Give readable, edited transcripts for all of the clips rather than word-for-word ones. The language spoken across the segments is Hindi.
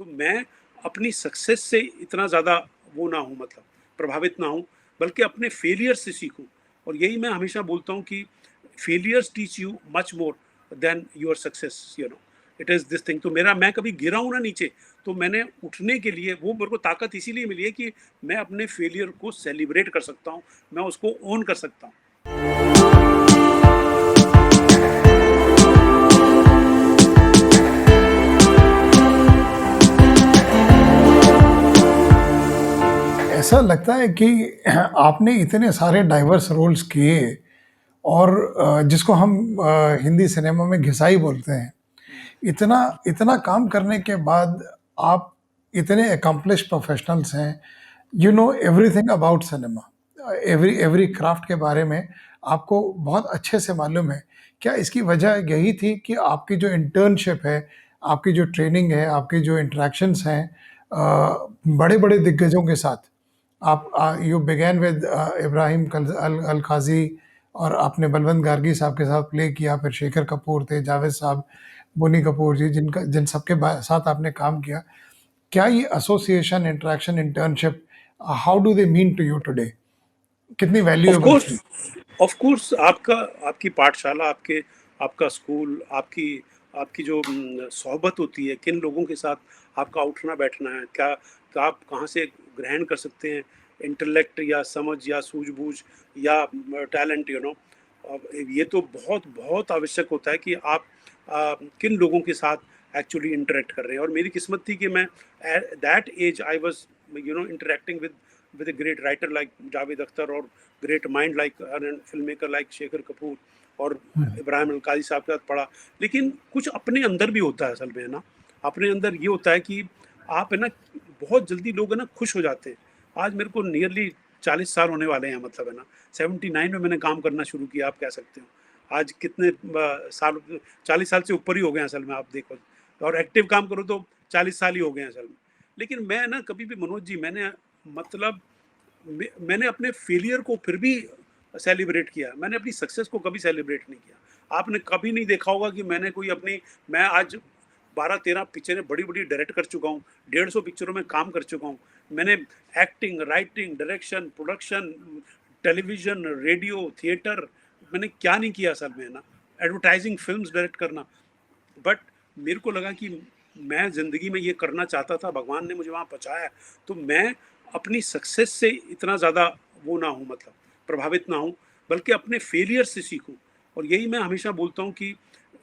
तो मैं अपनी सक्सेस से इतना ज़्यादा वो ना हूँ, मतलब प्रभावित ना हूँ, बल्कि अपने फेलियर से सीखूँ। और यही मैं हमेशा बोलता हूँ कि failures teach you much more than your success, it is this thing. तो मेरा मैं कभी गिरा हूँ ना नीचे, तो मैंने उठने के लिए वो मेरे को ताकत इसीलिए मिली है कि मैं अपने फेलियर को सेलिब्रेट कर सकता हूँ, मैं उसको ओन कर सकता हूँ। ऐसा लगता है कि आपने इतने सारे डाइवर्स रोल्स किए और जिसको हम हिंदी सिनेमा में घिसाई बोलते हैं। हुँ, इतना इतना काम करने के बाद आप इतने अकम्प्लिश्ड प्रोफेशनल्स हैं, you know everything about cinema, every every craft के बारे में आपको बहुत अच्छे से मालूम है। क्या इसकी वजह यही थी कि आपकी जो इंटर्नशिप है, आपकी जो ट्रेनिंग है, आपकी जो इंटरेक्शंस हैं बड़े-बड़े दिग्गजों के साथ, आप यू बिगैन विद इब्राहिम अल खाज़ी और आपने बलवंत गार्गी साहब के साथ प्ले किया, फिर शेखर कपूर थे, जावेद साहब, बोनी कपूर जी, जिन सबके साथ आपने काम किया। क्या ये association, interaction, internship, how do they mean to you today? कितनी ऑफ़ वैल्यूएबल कोर्स थी? ऑफ़ कोर्स आपका आपकी पाठशाला, आपका स्कूल, आपकी जो सोहबत होती है, किन लोगों के साथ आपका उठना-बैठना है, क्या आप कहाँ से ग्रहण कर सकते हैं, इंटेलेक्ट या समझ या सूझबूझ या टैलेंट, ये तो बहुत बहुत आवश्यक होता है कि आप किन लोगों के साथ एक्चुअली इंटरैक्ट कर रहे हैं। और मेरी किस्मत थी कि मैं at that age I was interacting with a great writer like Javed Akhtar, और great mind like film maker like Shekhar Kapur, और इब्राहिम अलकाजी साहब के साथ पढ़ा। लेकिन कुछ अपने अंदर भी होता है असल में, है ना? अपने अंदर ये होता है कि आप, है ना, बहुत जल्दी लोग, है ना, खुश हो जाते हैं। आज मेरे को नियरली 40 साल होने वाले हैं, मतलब, है ना, 79 में मैंने काम करना शुरू किया, आप कह सकते हो। आज कितने साल, 40 साल से ऊपर ही हो गए हैं असल में, आप देखो, और एक्टिव काम करो तो 40 साल ही हो गए हैं असल में। लेकिन मैं ना कभी भी, मनोज जी, मतलब मैंने अपने फेलियर को फिर भी सेलिब्रेट किया। मैंने अपनी सक्सेस को कभी सेलिब्रेट नहीं किया। आपने कभी नहीं देखा होगा कि मैं आज 12-13 पिक्चरें बड़ी-बड़ी डायरेक्ट कर चुका हूँ, 150 पिक्चरों में काम कर चुका हूँ। मैंने acting, writing, direction, production, television, radio, theatre, मैंने क्या नहीं किया असल में, है ना? एडवर्टाइज़िंग, फ़िल्म्स डायरेक्ट करना। बट मेरे को लगा कि मैं ज़िंदगी में ये करना चाहता था, भगवान ने मुझे वहाँ पहुँचाया, तो मैं अपनी सक्सेस से इतना ज़्यादा वो ना हूँ, मतलब प्रभावित ना हूँ, बल्कि अपने फेलियर से सीखूँ। और यही मैं हमेशा बोलता हूँ कि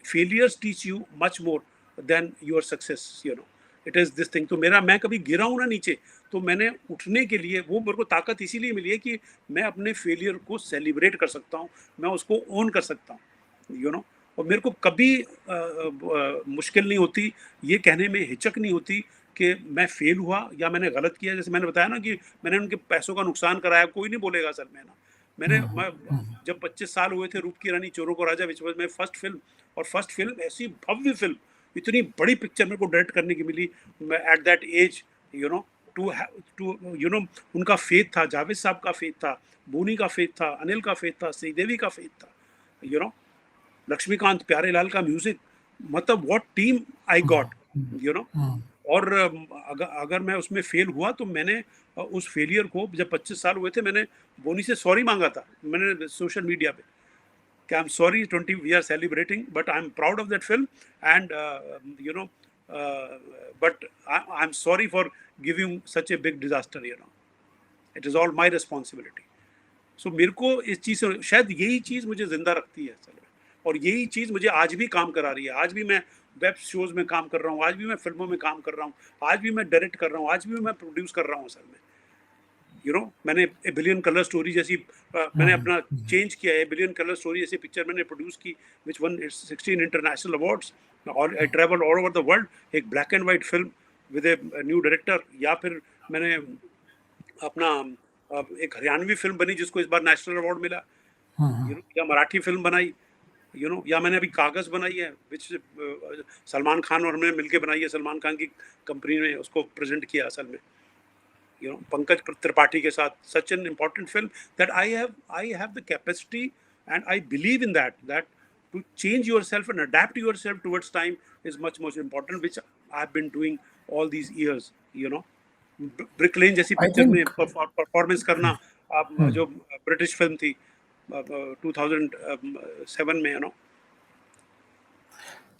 failures teach you much more than your success, it is this thing. तो मैं कभी गिरा हूँ ना नीचे, तो मैंने उठने के लिए वो मेरे को ताकत इसीलिए मिली है कि मैं अपने फेलियर को सेलिब्रेट कर सकता हूँ, मैं उसको ओन कर सकता हूँ, और मेरे को कभी मुश्किल नहीं होती, ये कहने में हिचक नहीं होती कि मैं फेल हुआ या मैंने गलत किया। जैसे मैंने बताया ना कि मैंने उनके पैसों का नुकसान कराया, कोई नहीं बोलेगा असल में, ना। मैं जब 25 साल हुए थे, रूप की रानी, चोरों को राजा, which was my first film, और फर्स्ट फिल्म ऐसी भव्य फिल्म, इतनी बड़ी पिक्चर मेरे को डायरेक्ट करने की मिली at that age, you know to to उनका फेथ था, जावेद साहब का फेथ था, बोनी का फेथ था, अनिल का फेथ था, श्रीदेवी का फेथ था, यू नो लक्ष्मीकांत प्यारेलाल का म्यूजिक, मतलब what team I got, you know और अगर अगर मैं उसमें फेल हुआ तो मैंने उस फेलियर को, जब 25 साल हुए थे, मैंने बोनी से सॉरी मांगा था, मैंने सोशल मीडिया पे, कि I am sorry, 20 we are celebrating, but I am proud of that film, and you know but I am sorry for giving such a big disaster, it is all my responsibility. So मेरे को इस चीज़ से शायद यही चीज़ मुझे ज़िंदा रखती है असल में, और यही चीज़ मुझे आज भी काम करा रही है। आज भी मैं वेब शोज़ में काम कर रहा हूँ, आज भी मैं फ़िल्मों में काम कर रहा हूँ, आज भी मैं डायरेक्ट कर रहा हूँ, आज भी मैं प्रोड्यूस कर रहा हूँ असल में। मैंने ए बिलियन कलर स्टोरी जैसी मैंने अपना चेंज किया है। ए बिलियन कलर स्टोरी जैसी पिक्चर मैंने प्रोड्यूस की, व्हिच वन 16 इंटरनेशनल अवार्ड्स, और I travel all over the world. एक black and white film with a new director, या फिर मैंने अपना एक हरियाणवी फ़िल्म बनी जिसको इस बार नेशनल अवार्ड मिला, या मराठी फ़िल्म बनाई, या मैंने अभी कागज़ बनाई है, विच सलमान खान और हमने मिलके बनाई है, सलमान खान की कंपनी ने उसको प्रेज़ेंट किया असल में, पंकज त्रिपाठी के साथ। Such an important film that I have the capacity, and I believe in that to change yourself and adapt yourself towards time is much more important, which I've been doing all these years, you know. Brick Lane जैसी आई पिक्चर में थिंक परफॉर्मेंस करना, आप हुँ, जो ब्रिटिश फिल्म थी 2007 में, you know.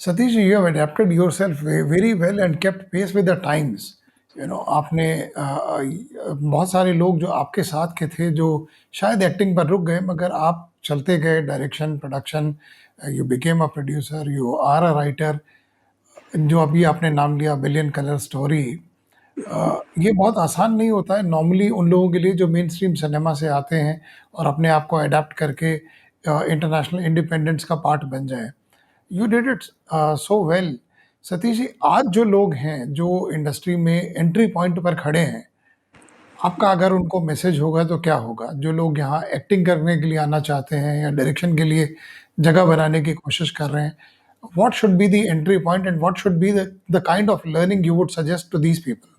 Satish ji, you have adapted yourself very well and kept pace with the times. You know आपने बहुत सारे लोग जो आपके साथ के थे जो शायद एक्टिंग पर रुक गए, मगर आप चलते गए direction, production, you became a producer, you are a writer. जो अभी आपने नाम लिया बिलियन कलर स्टोरी, ये बहुत आसान नहीं होता है नॉर्मली उन लोगों के लिए जो मेन स्ट्रीम सिनेमा से आते हैं और अपने आप को अडैप्ट करके इंटरनेशनल इंडिपेंडेंस का पार्ट बन जाए। You did it so well. Satish ji, आज जो लोग हैं जो इंडस्ट्री में एंट्री पॉइंट पर खड़े हैं, आपका अगर उनको मैसेज होगा तो क्या होगा? जो लोग यहाँ एक्टिंग करने के लिए आना चाहते हैं या डायरेक्शन के लिए जगह बनाने की कोशिश कर रहे हैं, what should be the entry point and what should be the kind of learning you would suggest to these people?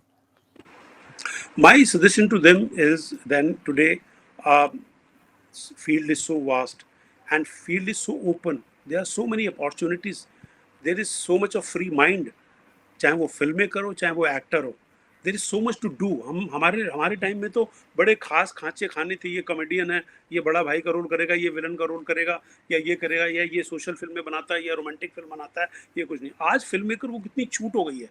My suggestion to them is then today, field is so vast and field is so open. There are so many opportunities. There is so much of free mind. चाहे वो फिल्में करो, चाहे वो एक्टर हो, there is so much to do. हम हमारे हमारे टाइम में तो बड़े खास खांचे खाने थे, ये कॉमेडियन है, ये बड़ा भाई का रोल करेगा, ये विलन का रोल करेगा, या ये करेगा, या ये सोशल फिल्में बनाता है, या रोमांटिक फिल्म बनाता है, ये कुछ नहीं। आज फिल्म मेकर को कितनी छूट हो गई है,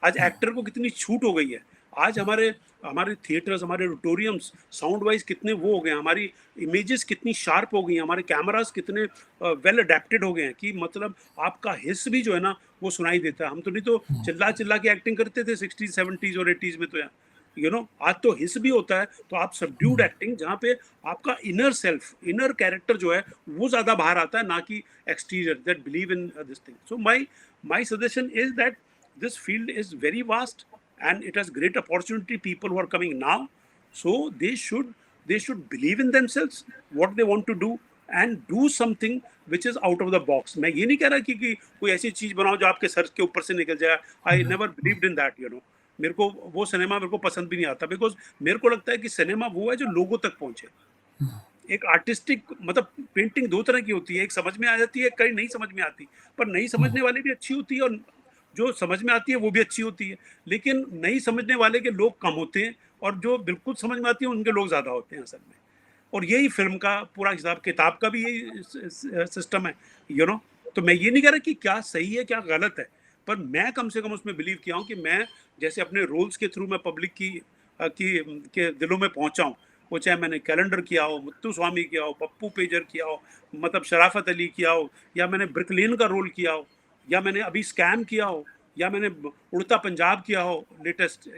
आज एक्टर को कितनी छूट हो गई है। आज हमारे हमारे थिएटर्स, हमारे ऑडिटोरियम्स साउंड वाइज कितने वो हो गए हैं, हमारी इमेजेस कितनी शार्प हो गई हैं, हमारे कैमरास कितने वेल अडेप्टेड हो गए हैं कि मतलब आपका हिस्स भी जो है ना वो सुनाई देता है। हम तो नहीं तो चिल्ला चिल्ला के एक्टिंग करते थे 60s 70s और 80s में, तो यार आज तो हिस्स भी होता है। तो आप सबड्यूड एक्टिंग जहाँ पे आपका इनर सेल्फ, इनर कैरेक्टर जो है वो ज्यादा बाहर आता है, ना कि exterior that believe in this thing. So my suggestion is that this field is very vast and it has great opportunity, people who are coming now, so they should believe in themselves, what they want to do, and do something which is out of the box। मैं ये नहीं कह रहा कि कोई ऐसी चीज बनाओ जो आपके सर के ऊपर से निकल जाए। I never believed in that, मेरे को वो सिनेमा मेरे को पसंद भी नहीं आता, बिकॉज मेरे को लगता है कि सिनेमा वो है जो लोगों तक पहुंचे। एक आर्टिस्टिक मतलब पेंटिंग दो तरह की होती है, एक समझ में आ जाती है, कई नहीं समझ में आती, पर नहीं समझने वाली भी अच्छी होती है और जो समझ में आती है वो भी अच्छी होती है। लेकिन नहीं समझने वाले के लोग कम होते हैं और जो बिल्कुल समझ में आती है उनके लोग ज़्यादा होते हैं असल में। और यही फिल्म का पूरा हिसाब किताब का भी यही सिस्टम है, तो मैं ये नहीं कह रहा कि क्या सही है क्या गलत है, पर मैं कम से कम उसमें बिलीव किया हूँ कि मैं जैसे अपने रोल्स के थ्रू मैं पब्लिक के दिलों में पहुंचा हूँ। वो चाहे मैंने कैलेंडर किया हो, मुत्तू स्वामी किया हो, पप्पू पेजर किया हो, मतलब शराफत अली किया हो, या मैंने ब्रिकलेन का रोल किया हो, या मैंने अभी स्कैम किया हो, या मैंने उड़ता पंजाब किया हो लेटेस्ट,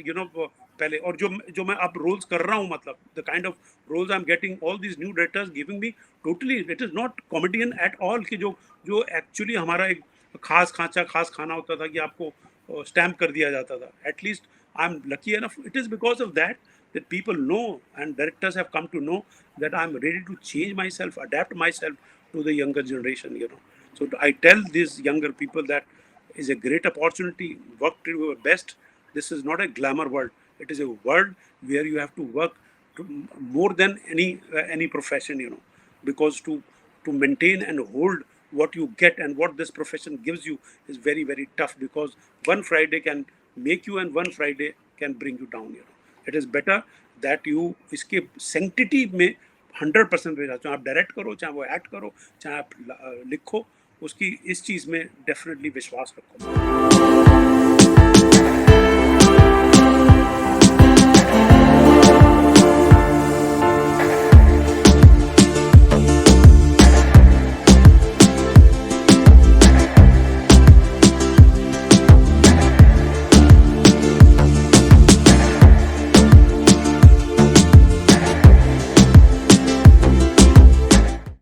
पहले, और जो जो मैं अब रोल्स कर रहा हूँ, मतलब the kind of roles I am getting, all these new directors giving me totally, it is not comedian at all, कि जो जो एक्चुअली हमारा एक खास खांचा खास खाना होता था कि आपको स्टैम्प कर दिया जाता था। At least I am lucky enough, it is because of that that people know and directors have come to know that I'm ready to change myself, adapt myself to the younger generation. So I tell these younger people that is a great opportunity, work to your best. This is not a glamour world, it is a world where you have to work to, more than any profession, because to maintain and hold what you get and what this profession gives you is very very tough, because one Friday can make you and one Friday can bring you down। It is better that you इसके सेंक्टिटी में 100% रह जाते हो। आप डायरेक्ट करो, चाहे वो एक्ट करो, चाहे आप लिखो, उसकी इस चीज़ में डेफिनेटली विश्वास रखो।